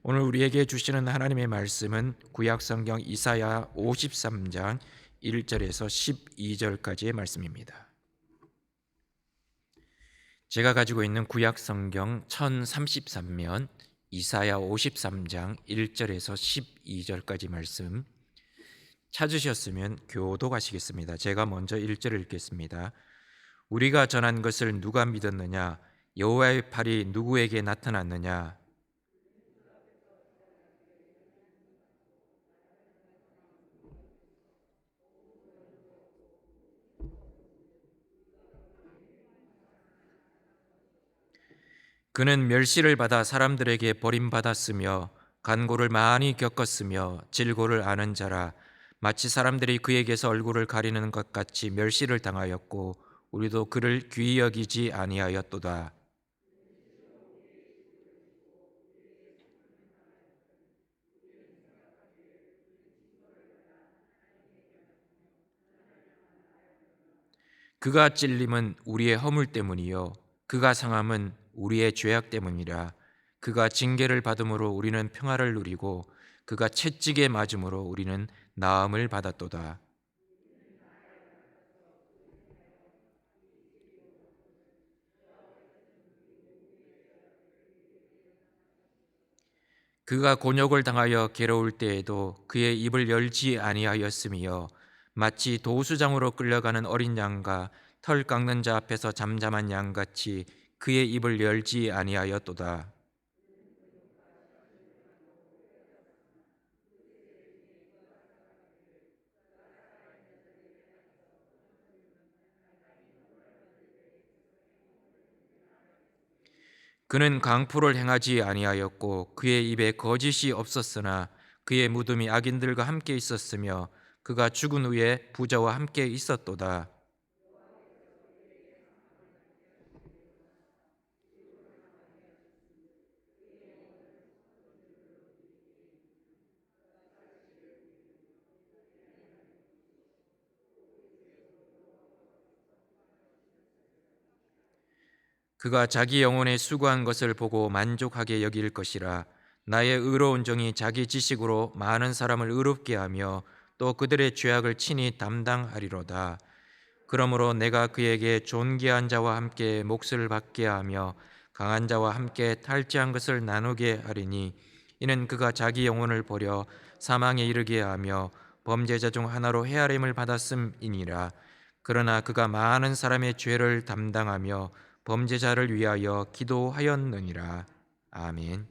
오늘 우리에게 주시는 하나님의 말씀은 구약성경 이사야 53장 1절에서 12절까지의 말씀입니다. 제가 가지고 있는 구약성경 1033면 이사야 53장 1절에서 12절까지 말씀 찾으셨으면 교독하시겠습니다. 제가 먼저 1절을 읽겠습니다. 우리가 전한 것을 누가 믿었느냐? 여호와의 팔이 누구에게 나타났느냐? 그는 멸시를 받아 사람들에게 버림받았으며 간고를 많이 겪었으며 질고를 아는 자라. 마치 사람들이 그에게서 얼굴을 가리는 것 같이 멸시를 당하였고 우리도 그를 귀히 여기지 아니하였도다. 그가 찔림은 우리의 허물 때문이요 그가 상함은 우리의 죄악 때문이라. 그가 징계를 받음으로 우리는 평화를 누리고 그가 채찍에 맞음으로 우리는 나음을 받았도다. 그가 곤욕을 당하여 괴로울 때에도 그의 입을 열지 아니하였으며 마치 도수장으로 끌려가는 어린 양과 털 깎는 자 앞에서 잠잠한 양같이 그의 입을 열지 아니하였도다. 그는 강포를 행하지 아니하였고 그의 입에 거짓이 없었으나 그의 무덤이 악인들과 함께 있었으며 그가 죽은 후에 부자와 함께 있었도다. 그가 자기 영혼에 수고한 것을 보고 만족하게 여길 것이라. 나의 의로운 정이 자기 지식으로 많은 사람을 의롭게 하며 또 그들의 죄악을 친히 담당하리로다. 그러므로 내가 그에게 존귀한 자와 함께 몫을 받게 하며 강한 자와 함께 탈취한 것을 나누게 하리니 이는 그가 자기 영혼을 버려 사망에 이르게 하며 범죄자 중 하나로 헤아림을 받았음이니라. 그러나 그가 많은 사람의 죄를 담당하며 범죄자를 위하여 기도하였느니라. 아멘.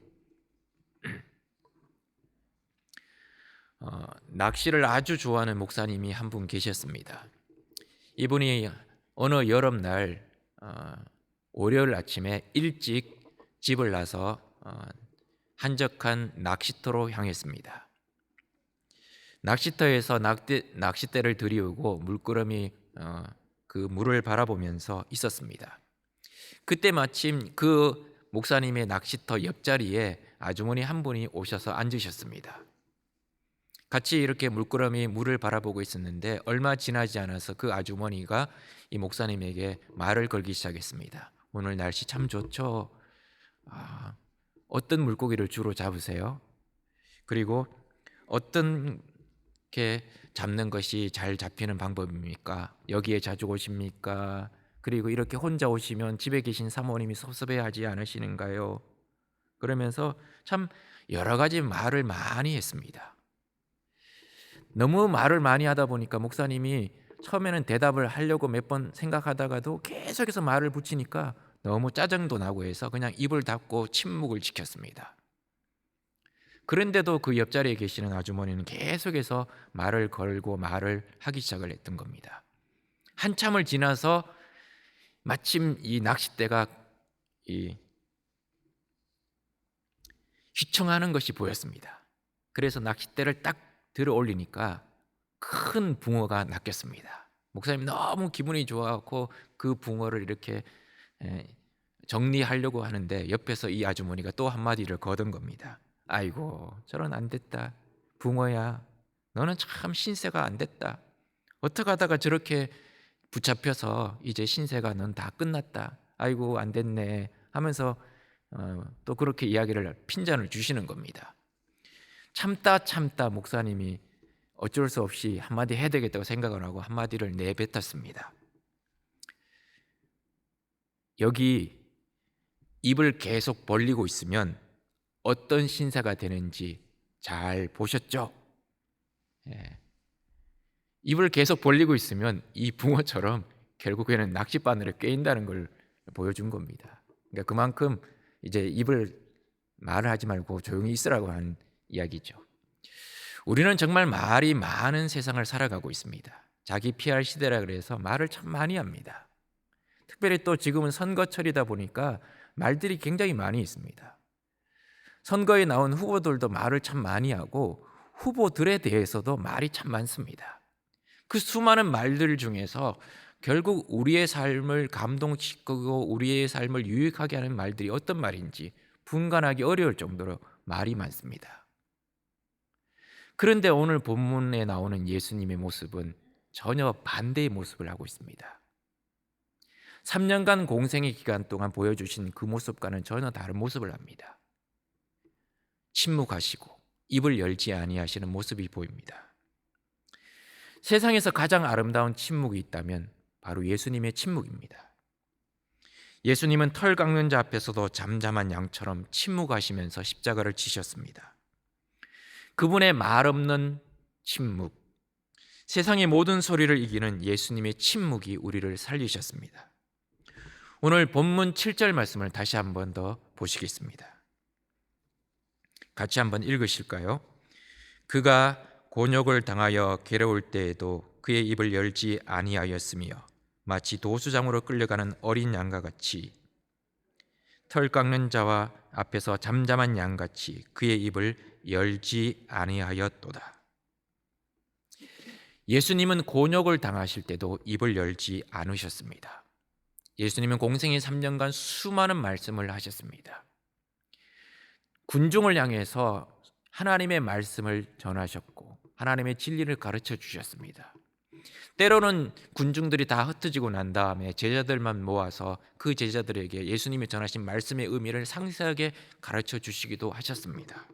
낚시를 아주 좋아하는 목사님이 한 분 계셨습니다. 이분이 어느 여름날 월요일 아침에 일찍 집을 나서 한적한 낚시터로 향했습니다. 낚시터에서 낚싯대를 들이우고 물끄러미 그 물을 바라보면서 있었습니다. 그때 마침 그 목사님의 낚시터 옆자리에 아주머니 한 분이 오셔서 앉으셨습니다. 같이 이렇게 물끄러미 물을 바라보고 있었는데 얼마 지나지 않아서 그 아주머니가 이 목사님에게 말을 걸기 시작했습니다. 오늘 날씨 참 좋죠? 어떤 물고기를 주로 잡으세요? 그리고 어떤 게 잡는 것이 잘 잡히는 방법입니까? 여기에 자주 오십니까? 그리고 이렇게 혼자 오시면 집에 계신 사모님이 섭섭해하지 않으시는가요? 그러면서 참 여러 가지 말을 많이 했습니다. 너무 말을 많이 하다 보니까 목사님이 처음에는 대답을 하려고 몇 번 생각하다가도 계속해서 말을 붙이니까 너무 짜증도 나고 해서 그냥 입을 닫고 침묵을 지켰습니다. 그런데도 그 옆자리에 계시는 아주머니는 계속해서 말을 걸고 말을 하기 시작을 했던 겁니다. 한참을 지나서 마침 이 낚싯대가 휘청하는 것이 보였습니다. 그래서 낚싯대를 딱 들어 올리니까 큰 붕어가 낚였습니다. 목사님 너무 기분이 좋아갖고 그 붕어를 이렇게 정리하려고 하는데 옆에서 이 아주머니가 또 한마디를 거둔 겁니다. 아이고 저런 안 됐다. 붕어야 너는 참 신세가 안 됐다. 어떻게 하다가 저렇게 붙잡혀서 이제 신세가 넌 다 끝났다. 아이고 안 됐네 하면서 또 그렇게 이야기를 핀잔을 주시는 겁니다. 참다 목사님이 어쩔 수 없이 한마디 해야 되겠다고 생각을 하고 한마디를 내뱉었습니다. 여기 입을 계속 벌리고 있으면 어떤 신사가 되는지 잘 보셨죠? 예. 입을 계속 벌리고 있으면 이 붕어처럼 결국에는 낚싯바늘에 꿰인다는 걸 보여준 겁니다. 그러니까 그만큼 이제 입을 말을 하지 말고 조용히 있으라고 한 이야기죠. 우리는 정말 말이 많은 세상을 살아가고 있습니다. 자기 PR 시대라 그래서 말을 참 많이 합니다. 특별히 또 지금은 선거철이다 보니까 말들이 굉장히 많이 있습니다. 선거에 나온 후보들도 말을 참 많이 하고 후보들에 대해서도 말이 참 많습니다. 그 수많은 말들 중에서 결국 우리의 삶을 감동시키고 우리의 삶을 유익하게 하는 말들이 어떤 말인지 분간하기 어려울 정도로 말이 많습니다. 그런데 오늘 본문에 나오는 예수님의 모습은 전혀 반대의 모습을 하고 있습니다. 3년간 공생의 기간 동안 보여주신 그 모습과는 전혀 다른 모습을 합니다. 침묵하시고 입을 열지 아니하시는 모습이 보입니다. 세상에서 가장 아름다운 침묵이 있다면 바로 예수님의 침묵입니다. 예수님은 털 깎는 자 앞에서도 잠잠한 양처럼 침묵하시면서 십자가를 지셨습니다. 그분의 말 없는 침묵, 세상의 모든 소리를 이기는 예수님의 침묵이 우리를 살리셨습니다. 오늘 본문 7절 말씀을 다시 한 번 더 보시겠습니다. 같이 한번 읽으실까요? 그가 곤욕을 당하여 괴로울 때에도 그의 입을 열지 아니하였으며 마치 도수장으로 끌려가는 어린 양과 같이 털 깎는 자와 앞에서 잠잠한 양같이 그의 입을 열지 아니하였도다. 예수님은 곤욕을 당하실 때도 입을 열지 않으셨습니다. 예수님은 공생의 3년간 수많은 말씀을 하셨습니다. 군중을 향해서 하나님의 말씀을 전하셨고 하나님의 진리를 가르쳐 주셨습니다. 때로는 군중들이 다 흩어지고 난 다음에 제자들만 모아서 그 제자들에게 예수님이 전하신 말씀의 의미를 상세하게 가르쳐 주시기도 하셨습니다.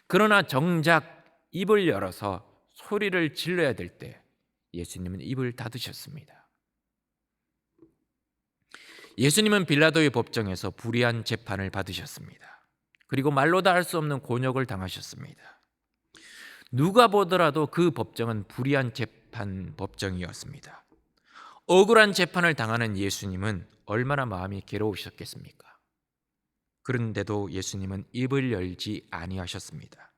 그러나 정작 입을 열어서 소리를 질러야 될 때 예수님은 입을 닫으셨습니다. 예수님은 빌라도의 법정에서 불의한 재판을 받으셨습니다. 그리고 말로 다 할 수 없는 곤욕을 당하셨습니다. 누가 보더라도 그 법정은 불의한 재판 법정이었습니다. 억울한 재판을 당하는 예수님은 얼마나 마음이 괴로우셨겠습니까? 그런데도 예수님은 입을 열지 아니하셨습니다.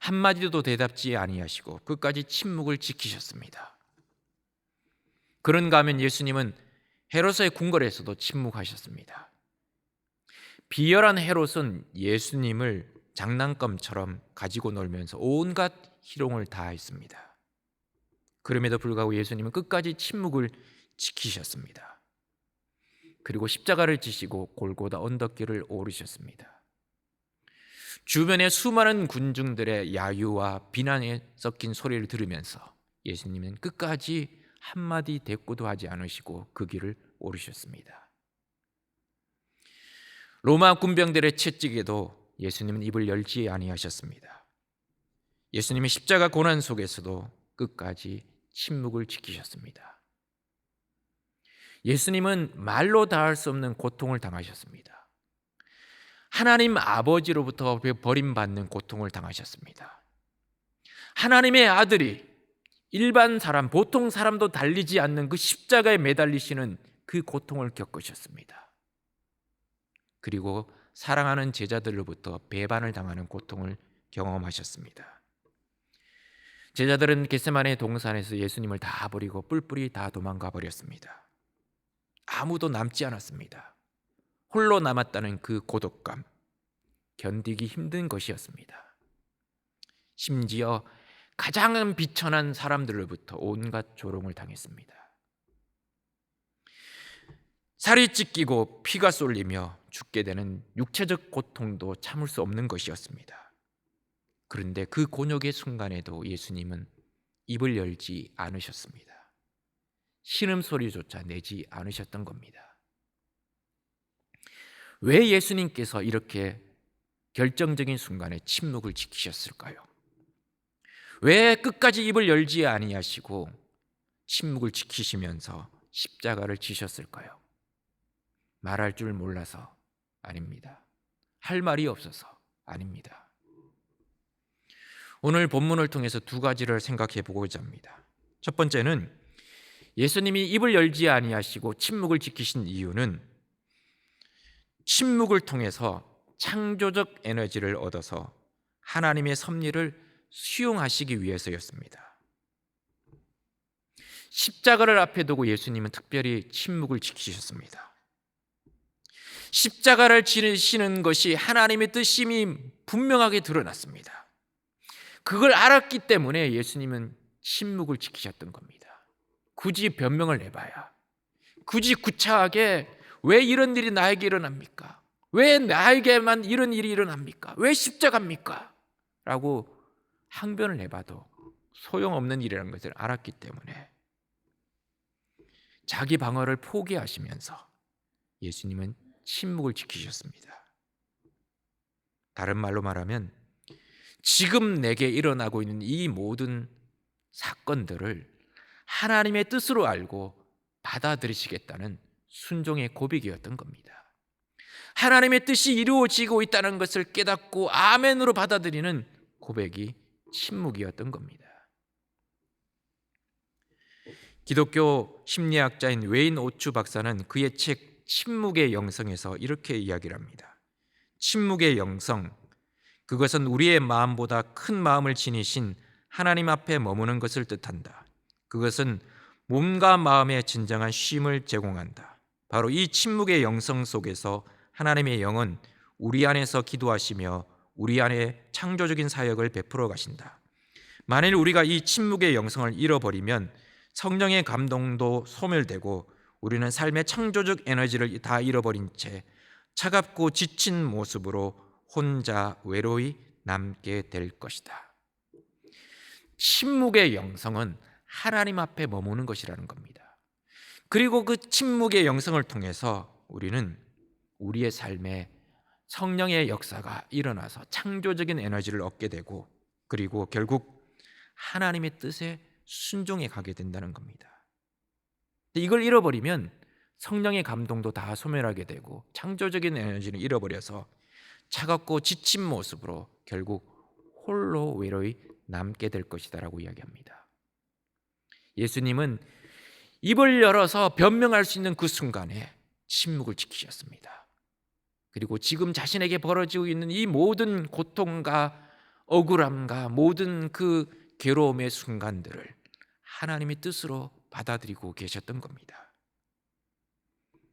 한마디도 대답지 아니하시고 끝까지 침묵을 지키셨습니다. 그런가 하면 예수님은 헤롯의 궁궐에서도 침묵하셨습니다. 비열한 헤롯은 예수님을 장난감처럼 가지고 놀면서 온갖 희롱을 다했습니다. 그럼에도 불구하고 예수님은 끝까지 침묵을 지키셨습니다. 그리고 십자가를 지시고 골고다 언덕길을 오르셨습니다. 주변의 수많은 군중들의 야유와 비난에 섞인 소리를 들으면서 예수님은 끝까지 한마디 대꾸도 하지 않으시고 그 길을 오르셨습니다. 로마 군병들의 채찍에도 예수님은 입을 열지 아니하셨습니다. 예수님이 십자가 고난 속에서도 끝까지 침묵을 지키셨습니다. 예수님은 말로 다할 수 없는 고통을 당하셨습니다. 하나님 아버지로부터 버림받는 고통을 당하셨습니다. 하나님의 아들이 일반 사람, 보통 사람도 달리지 않는 그 십자가에 매달리시는 그 고통을 겪으셨습니다. 그리고 사랑하는 제자들로부터 배반을 당하는 고통을 경험하셨습니다. 제자들은 겟세마네 동산에서 예수님을 다 버리고 뿔뿔이 다 도망가 버렸습니다. 아무도 남지 않았습니다. 홀로 남았다는 그 고독감, 견디기 힘든 것이었습니다. 심지어 가장 비천한 사람들로부터 온갖 조롱을 당했습니다. 살이 찢기고 피가 쏠리며 죽게 되는 육체적 고통도 참을 수 없는 것이었습니다. 그런데 그 곤욕의 순간에도 예수님은 입을 열지 않으셨습니다. 신음소리조차 내지 않으셨던 겁니다. 왜 예수님께서 이렇게 결정적인 순간에 침묵을 지키셨을까요? 왜 끝까지 입을 열지 아니하시고 침묵을 지키시면서 십자가를 지셨을까요? 말할 줄 몰라서 아닙니다. 할 말이 없어서 아닙니다. 오늘 본문을 통해서 두 가지를 생각해 보고자 합니다. 첫 번째는 예수님이 입을 열지 아니하시고 침묵을 지키신 이유는 침묵을 통해서 창조적 에너지를 얻어서 하나님의 섭리를 수용하시기 위해서였습니다. 십자가를 앞에 두고 예수님은 특별히 침묵을 지키셨습니다. 십자가를 지시는 것이 하나님의 뜻임이 분명하게 드러났습니다. 그걸 알았기 때문에 예수님은 침묵을 지키셨던 겁니다. 굳이 변명을 내봐야, 굳이 구차하게 왜 이런 일이 나에게 일어납니까? 왜 나에게만 이런 일이 일어납니까? 왜 십자가입니까? 라고 항변을 내봐도 소용없는 일이라는 것을 알았기 때문에 자기 방어를 포기하시면서 예수님은 침묵을 지키셨습니다. 다른 말로 말하면 지금 내게 일어나고 있는 이 모든 사건들을 하나님의 뜻으로 알고 받아들이시겠다는 순종의 고백이었던 겁니다. 하나님의 뜻이 이루어지고 있다는 것을 깨닫고 아멘으로 받아들이는 고백이 침묵이었던 겁니다. 기독교 심리학자인 웨인 오추 박사는 그의 책 침묵의 영성에서 이렇게 이야기를 합니다. 침묵의 영성, 그것은 우리의 마음보다 큰 마음을 지니신 하나님 앞에 머무는 것을 뜻한다. 그것은 몸과 마음의 진정한 쉼을 제공한다. 바로 이 침묵의 영성 속에서 하나님의 영은 우리 안에서 기도하시며 우리 안에 창조적인 사역을 베풀어 가신다. 만일 우리가 이 침묵의 영성을 잃어버리면 성령의 감동도 소멸되고 우리는 삶의 창조적 에너지를 다 잃어버린 채 차갑고 지친 모습으로 혼자 외로이 남게 될 것이다. 침묵의 영성은 하나님 앞에 머무는 것이라는 겁니다. 그리고 그 침묵의 영성을 통해서 우리는 우리의 삶에 성령의 역사가 일어나서 창조적인 에너지를 얻게 되고 그리고 결국 하나님의 뜻에 순종해 가게 된다는 겁니다. 이걸 잃어버리면 성령의 감동도 다 소멸하게 되고 창조적인 에너지를 잃어버려서 차갑고 지친 모습으로 결국 홀로 외로이 남게 될 것이다 라고 이야기합니다. 예수님은 입을 열어서 변명할 수 있는 그 순간에 침묵을 지키셨습니다. 그리고 지금 자신에게 벌어지고 있는 이 모든 고통과 억울함과 모든 그 괴로움의 순간들을 하나님의 뜻으로 받아들이고 계셨던 겁니다.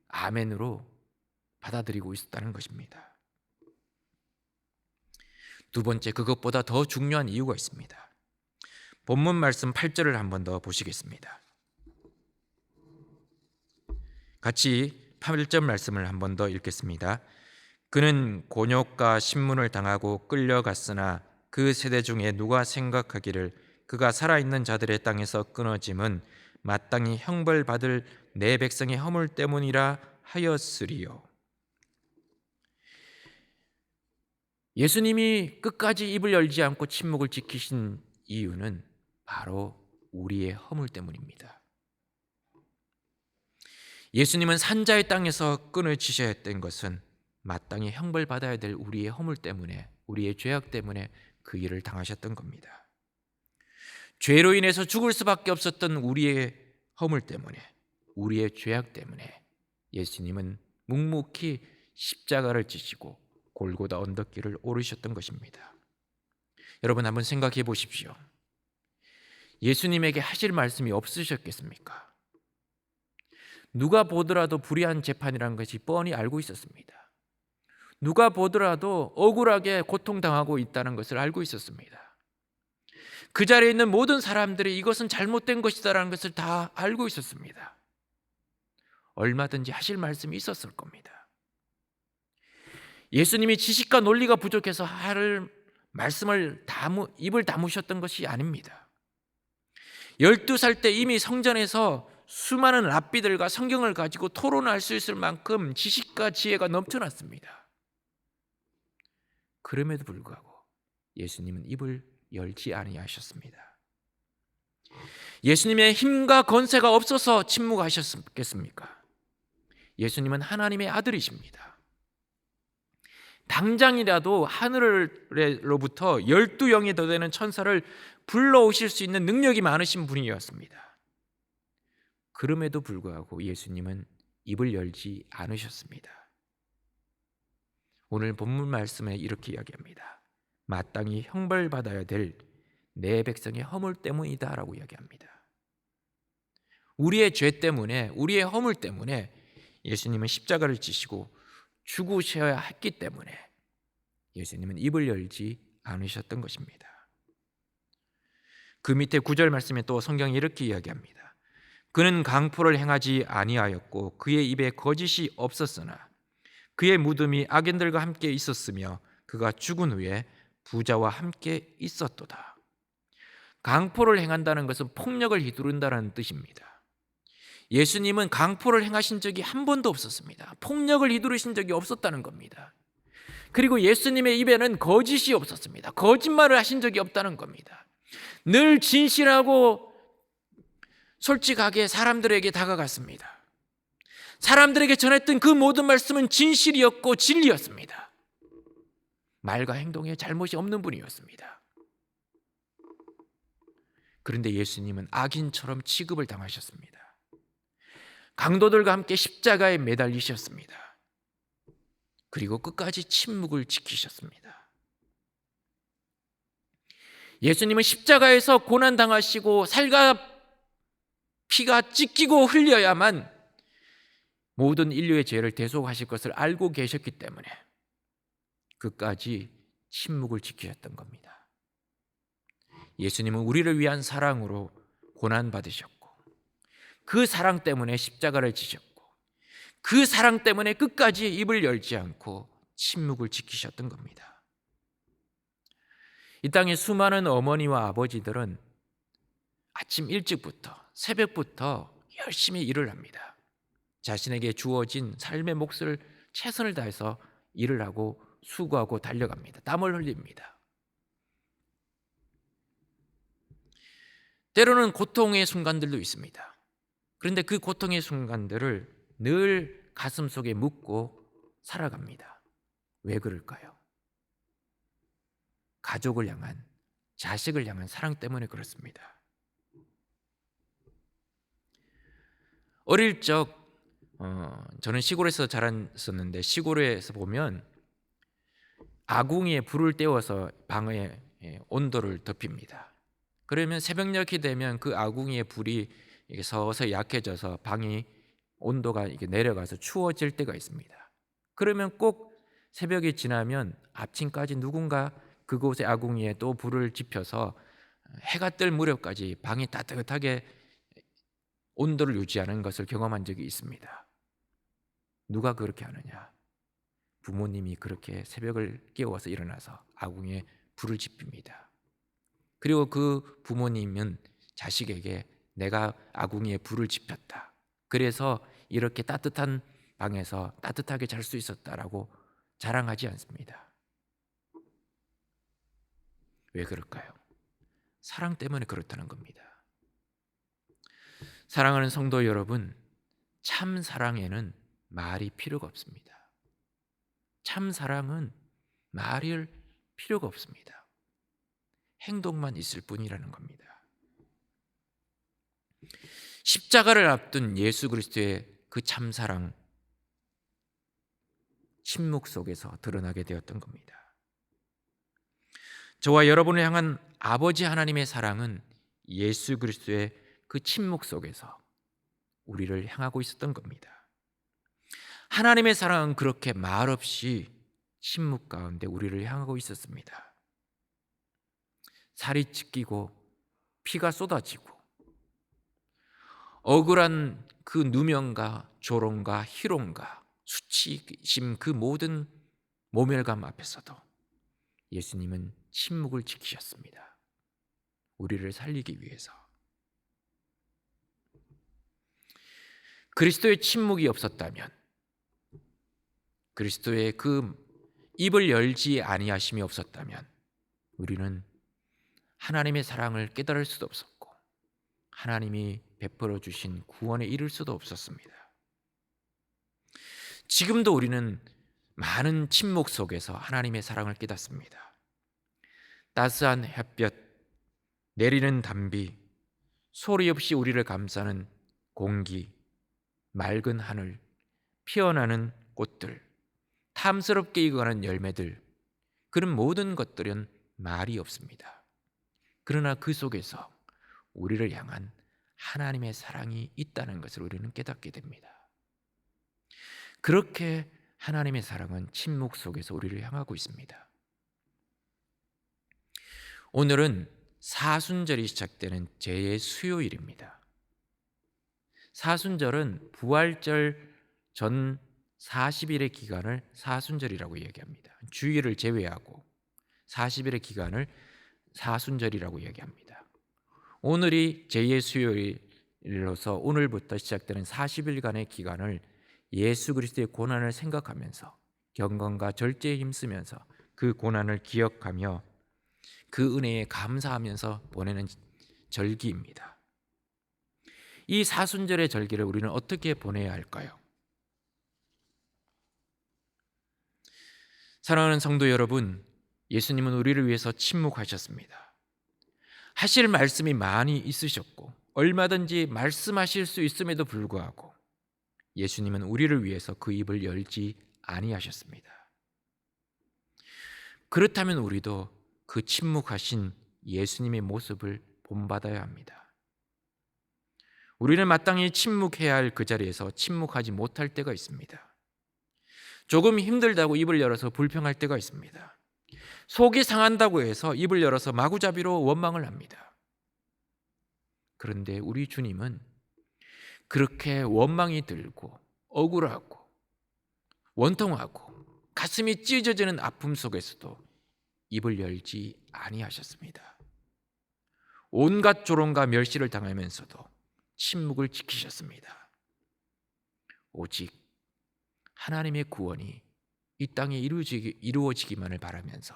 아멘으로 받아들이고 있었다는 것입니다. 두 번째, 그것보다 더 중요한 이유가 있습니다. 본문 말씀 8절을 한 번 더 보시겠습니다. 같이 8절 말씀을 한 번 더 읽겠습니다. 그는 곤욕과 신문을 당하고 끌려갔으나 그 세대 중에 누가 생각하기를 그가 살아있는 자들의 땅에서 끊어짐은 마땅히 형벌받을 내 백성의 허물 때문이라 하였으리요. 예수님이 끝까지 입을 열지 않고 침묵을 지키신 이유는 바로 우리의 허물 때문입니다. 예수님은 산자의 땅에서 끊어지셔야 했던 것은 마땅히 형벌받아야 될 우리의 허물 때문에, 우리의 죄악 때문에 그 일을 당하셨던 겁니다. 죄로 인해서 죽을 수밖에 없었던 우리의 허물 때문에, 우리의 죄악 때문에 예수님은 묵묵히 십자가를 지시고 골고다 언덕길을 오르셨던 것입니다. 여러분 한번 생각해 보십시오. 예수님에게 하실 말씀이 없으셨겠습니까? 누가 보더라도 불의한 재판이라는 것이 뻔히 알고 있었습니다. 누가 보더라도 억울하게 고통당하고 있다는 것을 알고 있었습니다. 그 자리에 있는 모든 사람들이 이것은 잘못된 것이다라는 것을 다 알고 있었습니다. 얼마든지 하실 말씀이 있었을 겁니다. 예수님이 지식과 논리가 부족해서 할 말씀을 입을 다무셨던 것이 아닙니다. 12살 때 이미 성전에서 수많은 랍비들과 성경을 가지고 토론할 수 있을 만큼 지식과 지혜가 넘쳐났습니다. 그럼에도 불구하고 예수님은 입을 열지 아니하셨습니다. 예수님의 힘과 권세가 없어서 침묵하셨겠습니까? 예수님은 하나님의 아들이십니다. 당장이라도 하늘로부터 12영이 더 되는 천사를 불러오실 수 있는 능력이 많으신 분이었습니다. 그럼에도 불구하고 예수님은 입을 열지 않으셨습니다. 오늘 본문 말씀에 이렇게 이야기합니다. 마땅히 형벌받아야 될 내 백성의 허물 때문이다 라고 이야기합니다. 우리의 죄 때문에, 우리의 허물 때문에 예수님은 십자가를 지시고 죽으셔야 했기 때문에 예수님은 입을 열지 않으셨던 것입니다. 그 밑에 9절 말씀에 또 성경이 이렇게 이야기합니다. 그는 강포를 행하지 아니하였고 그의 입에 거짓이 없었으나 그의 무덤이 악인들과 함께 있었으며 그가 죽은 후에 부자와 함께 있었도다. 강포를 행한다는 것은 폭력을 휘두른다는 뜻입니다. 예수님은 강포를 행하신 적이 한 번도 없었습니다. 폭력을 휘두르신 적이 없었다는 겁니다. 그리고 예수님의 입에는 거짓이 없었습니다. 거짓말을 하신 적이 없다는 겁니다. 늘 진실하고 솔직하게 사람들에게 다가갔습니다. 사람들에게 전했던 그 모든 말씀은 진실이었고 진리였습니다. 말과 행동에 잘못이 없는 분이었습니다. 그런데 예수님은 악인처럼 취급을 당하셨습니다. 강도들과 함께 십자가에 매달리셨습니다. 그리고 끝까지 침묵을 지키셨습니다. 예수님은 십자가에서 고난당하시고 살과 피가 찢기고 흘려야만 모든 인류의 죄를 대속하실 것을 알고 계셨기 때문에 끝까지 침묵을 지키셨던 겁니다. 예수님은 우리를 위한 사랑으로 고난받으셨고 그 사랑 때문에 십자가를 지셨고 그 사랑 때문에 끝까지 입을 열지 않고 침묵을 지키셨던 겁니다. 이 땅의 수많은 어머니와 아버지들은 아침 일찍부터 새벽부터 열심히 일을 합니다. 자신에게 주어진 삶의 몫을 최선을 다해서 일을 하고 수고하고 달려갑니다. 땀을 흘립니다. 때로는 고통의 순간들도 있습니다. 그런데 그 고통의 순간들을 늘 가슴속에 묻고 살아갑니다. 왜 그럴까요? 가족을 향한, 자식을 향한 사랑 때문에 그렇습니다. 어릴 적 저는 시골에서 자랐었는데 시골에서 보면 아궁이에 불을 떼워서 방의 온도를 덮입니다. 그러면 새벽녘이 되면 그 아궁이의 불이 이게 서서히 약해져서 방이 온도가 이게 내려가서 추워질 때가 있습니다. 그러면 꼭 새벽이 지나면 아침까지 누군가 그곳의 아궁이에 또 불을 지펴서 해가 뜰 무렵까지 방이 따뜻하게 온도를 유지하는 것을 경험한 적이 있습니다. 누가 그렇게 하느냐? 부모님이 그렇게 새벽을 깨워서 일어나서 아궁이에 불을 지핍니다. 그리고 그 부모님은 자식에게 내가 아궁이에 불을 지폈다. 그래서 이렇게 따뜻한 방에서 따뜻하게 잘 수 있었다라고 자랑하지 않습니다. 왜 그럴까요? 사랑 때문에 그렇다는 겁니다. 사랑하는 성도 여러분, 참 사랑에는 말이 필요가 없습니다. 참 사랑은 말일 필요가 없습니다. 행동만 있을 뿐이라는 겁니다. 십자가를 앞둔 예수 그리스도의 그 참사랑 침묵 속에서 드러나게 되었던 겁니다. 저와 여러분을 향한 아버지 하나님의 사랑은 예수 그리스도의 그 침묵 속에서 우리를 향하고 있었던 겁니다. 하나님의 사랑은 그렇게 말없이 침묵 가운데 우리를 향하고 있었습니다. 살이 찢기고 피가 쏟아지고 억울한 그 누명과 조롱과 희롱과 수치심 그 모든 모멸감 앞에서도 예수님은 침묵을 지키셨습니다. 우리를 살리기 위해서. 그리스도의 침묵이 없었다면, 그리스도의 그 입을 열지 아니하심이 없었다면 우리는 하나님의 사랑을 깨달을 수도 없었고 하나님이 베풀어 주신 구원에 이를 수도 없었습니다. 지금도 우리는 많은 침묵 속에서 하나님의 사랑을 깨닫습니다. 따스한 햇볕, 내리는 단비, 소리 없이 우리를 감싸는 공기, 맑은 하늘, 피어나는 꽃들, 탐스럽게 익어가는 열매들, 그런 모든 것들은 말이 없습니다. 그러나 그 속에서 우리를 향한 하나님의 사랑이 있다는 것을 우리는 깨닫게 됩니다. 그렇게 하나님의 사랑은 침묵 속에서 우리를 향하고 있습니다. 오늘은 사순절이 시작되는 제의 수요일입니다. 사순절은 부활절 전 40일의 기간을 사순절이라고 얘기합니다. 주일을 제외하고 40일의 기간을 사순절이라고 얘기합니다. 오늘이 제2의 수요일로서 오늘부터 시작되는 40일간의 기간을 예수 그리스도의 고난을 생각하면서 경건과 절제에 힘쓰면서 그 고난을 기억하며 그 은혜에 감사하면서 보내는 절기입니다. 이 사순절의 절기를 우리는 어떻게 보내야 할까요? 사랑하는 성도 여러분, 예수님은 우리를 위해서 침묵하셨습니다. 하실 말씀이 많이 있으셨고 얼마든지 말씀하실 수 있음에도 불구하고 예수님은 우리를 위해서 그 입을 열지 아니하셨습니다. 그렇다면 우리도 그 침묵하신 예수님의 모습을 본받아야 합니다. 우리는 마땅히 침묵해야 할 그 자리에서 침묵하지 못할 때가 있습니다. 조금 힘들다고 입을 열어서 불평할 때가 있습니다. 속이 상한다고 해서 입을 열어서 마구잡이로 원망을 합니다. 그런데 우리 주님은 그렇게 원망이 들고 억울하고 원통하고 가슴이 찢어지는 아픔 속에서도 입을 열지 아니하셨습니다. 온갖 조롱과 멸시를 당하면서도 침묵을 지키셨습니다. 오직 하나님의 구원이 이 땅에 이루어지기만을 바라면서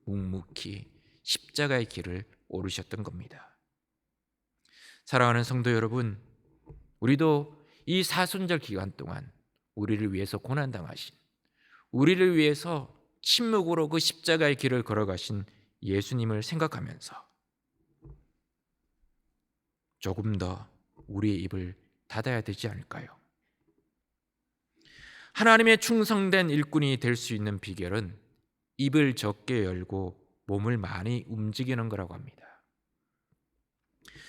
묵묵히 십자가의 길을 오르셨던 겁니다. 사랑하는 성도 여러분, 우리도 이 사순절 기간 동안 우리를 위해서 고난당하신, 우리를 위해서 침묵으로 그 십자가의 길을 걸어가신 예수님을 생각하면서 조금 더 우리의 입을 닫아야 되지 않을까요? 하나님의 충성된 일꾼이 될 수 있는 비결은 입을 적게 열고 몸을 많이 움직이는 거라고 합니다.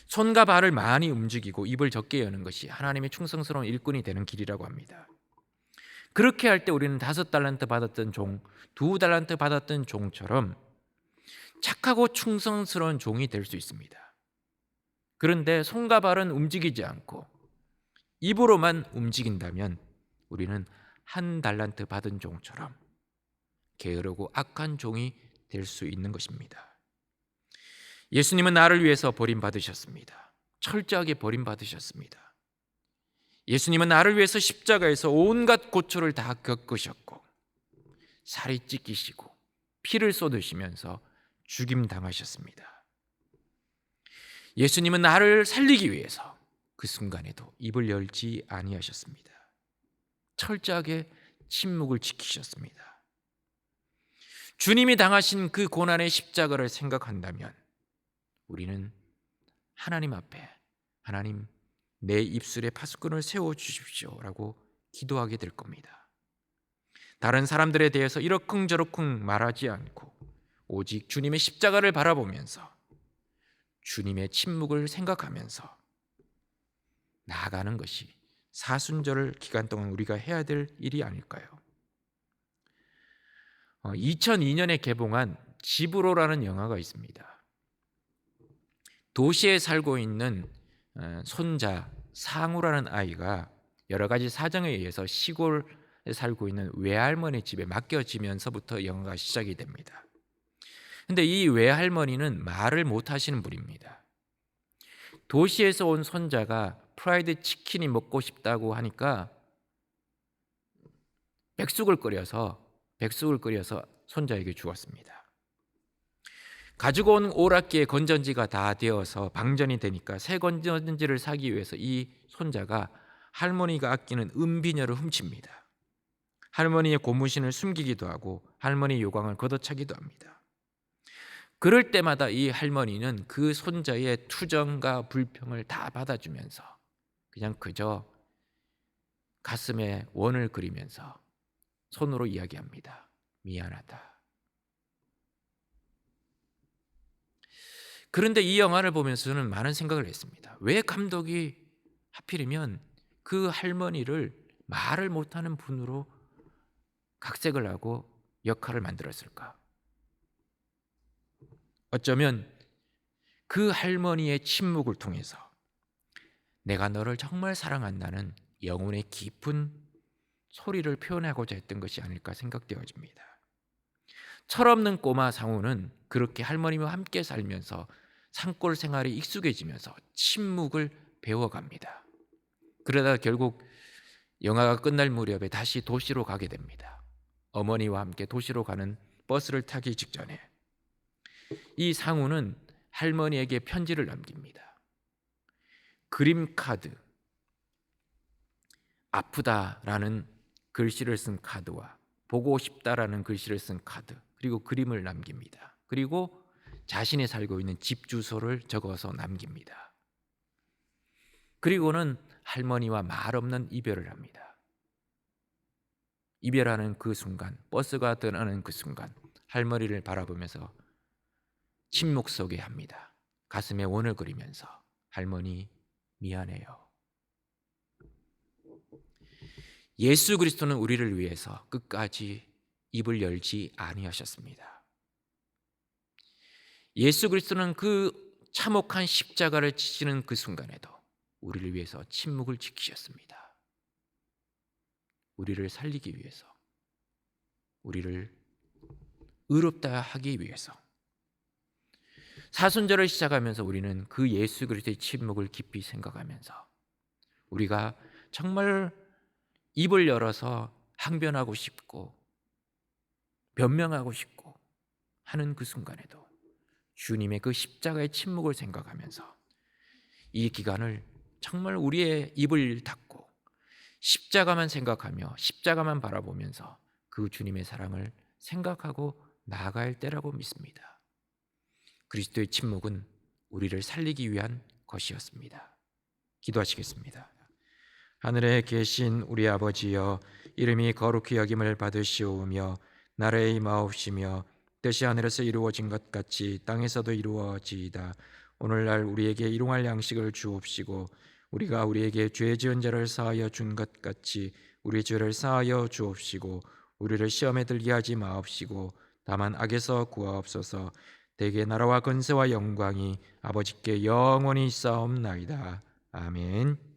손과 발을 많이 움직이고 입을 적게 여는 것이 하나님의 충성스러운 일꾼이 되는 길이라고 합니다. 그렇게 할 때 우리는 5달란트 받았던 종, 2달란트 받았던 종처럼 착하고 충성스러운 종이 될 수 있습니다. 그런데 손과 발은 움직이지 않고 입으로만 움직인다면 우리는 1달란트 받은 종처럼 게으르고 악한 종이 될 수 있는 것입니다. 예수님은 나를 위해서 버림받으셨습니다. 철저하게 버림받으셨습니다. 예수님은 나를 위해서 십자가에서 온갖 고초를 다 겪으셨고 살이 찢기시고 피를 쏟으시면서 죽임당하셨습니다. 예수님은 나를 살리기 위해서 그 순간에도 입을 열지 아니하셨습니다. 철저하게 침묵을 지키셨습니다. 주님이 당하신 그 고난의 십자가를 생각한다면 우리는 하나님 앞에 하나님 내 입술에 파수꾼을 세워주십시오라고 기도하게 될 겁니다. 다른 사람들에 대해서 이러쿵저러쿵 말하지 않고 오직 주님의 십자가를 바라보면서 주님의 침묵을 생각하면서 나아가는 것이 사순절 기간 동안 우리가 해야 될 일이 아닐까요? 2002년에 개봉한 집으로라는 영화가 있습니다. 도시에 살고 있는 손자 상우라는 아이가 여러 가지 사정에 의해서 시골에 살고 있는 외할머니 집에 맡겨지면서부터 영화가 시작이 됩니다. 근데 이 외할머니는 말을 못 하시는 분입니다. 도시에서 온 손자가 프라이드 치킨이 먹고 싶다고 하니까 백숙을 끓여서 손자에게 주었습니다. 가지고 온 오락기의 건전지가 다 되어서 방전이 되니까 새 건전지를 사기 위해서 이 손자가 할머니가 아끼는 은비녀를 훔칩니다. 할머니의 고무신을 숨기기도 하고 할머니 요광을 걷어차기도 합니다. 그럴 때마다 이 할머니는 그 손자의 투정과 불평을 다 받아주면서 그냥 그저 가슴에 원을 그리면서 손으로 이야기합니다. 미안하다. 그런데 이 영화를 보면서 저는 많은 생각을 했습니다. 왜 감독이 하필이면 그 할머니를 말을 못하는 분으로 각색을 하고 역할을 만들었을까? 어쩌면 그 할머니의 침묵을 통해서 내가 너를 정말 사랑한다는 영혼의 깊은 소리를 표현하고자 했던 것이 아닐까 생각되어집니다. 철없는 꼬마 상우는 그렇게 할머니와 함께 살면서 산골 생활에 익숙해지면서 침묵을 배워갑니다. 그러다 결국 영화가 끝날 무렵에 다시 도시로 가게 됩니다. 어머니와 함께 도시로 가는 버스를 타기 직전에 이 상우는 할머니에게 편지를 남깁니다. 그림 카드, 아프다라는 글씨를 쓴 카드와 보고 싶다라는 글씨를 쓴 카드, 그리고 그림을 남깁니다. 그리고 자신이 살고 있는 집 주소를 적어서 남깁니다. 그리고는 할머니와 말 없는 이별을 합니다. 이별하는 그 순간, 버스가 떠나는 그 순간 할머니를 바라보면서 침묵 속에 합니다. 가슴에 원을 그리면서 할머니 미안해요. 예수 그리스도는 우리를 위해서 끝까지 입을 열지 아니하셨습니다. 예수 그리스도는 그 참혹한 십자가를 지시는 그 순간에도 우리를 위해서 침묵을 지키셨습니다. 우리를 살리기 위해서, 우리를 의롭다 하기 위해서. 사순절을 시작하면서 우리는 그 예수 그리스도의 침묵을 깊이 생각하면서 우리가 정말 입을 열어서 항변하고 싶고 변명하고 싶고 하는 그 순간에도 주님의 그 십자가의 침묵을 생각하면서 이 기간을 정말 우리의 입을 닫고 십자가만 생각하며 십자가만 바라보면서 그 주님의 사랑을 생각하고 나아갈 때라고 믿습니다. 그리스도의 침묵은 우리를 살리기 위한 것이었습니다. 기도하시겠습니다. 하늘에 계신 우리 아버지여, 이름이 거룩히 여김을 받으시오며 나라의 임하옵시며 뜻이 하늘에서 이루어진 것 같이 땅에서도 이루어지이다. 오늘날 우리에게 일용할 양식을 주옵시고 우리가 우리에게 죄 지은 자를 사하여 준 것 같이 우리 죄를 사하여 주옵시고 우리를 시험에 들게 하지 마옵시고 다만 악에서 구하옵소서. 대개 나라와 권세와 영광이 아버지께 영원히 있사옵나이다. 아멘.